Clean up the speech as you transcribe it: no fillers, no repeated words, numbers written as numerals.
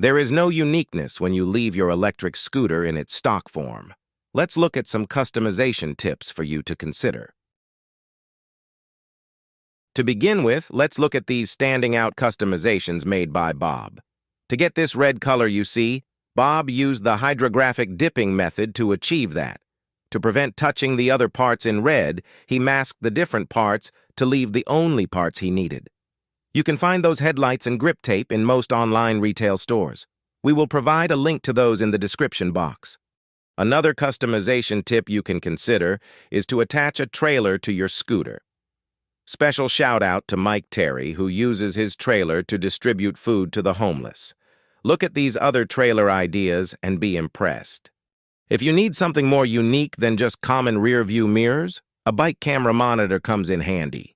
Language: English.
There is no uniqueness when you leave your electric scooter in its stock form. Let's look at some customization tips for you to consider. To begin with, let's look at these standing out customizations made by Bob. To get this red color you see, Bob used the hydrographic dipping method to achieve that. To prevent touching the other parts in red, he masked the different parts to leave the only parts he needed. You can find those headlights and grip tape in most online retail stores. We will provide a link to those in the description box. Another customization tip you can consider is to attach a trailer to your scooter. Special shout out to Mike Terry, who uses his trailer to distribute food to the homeless. Look at these other trailer ideas and be impressed. If you need something more unique than just common rear view mirrors, a bike camera monitor comes in handy.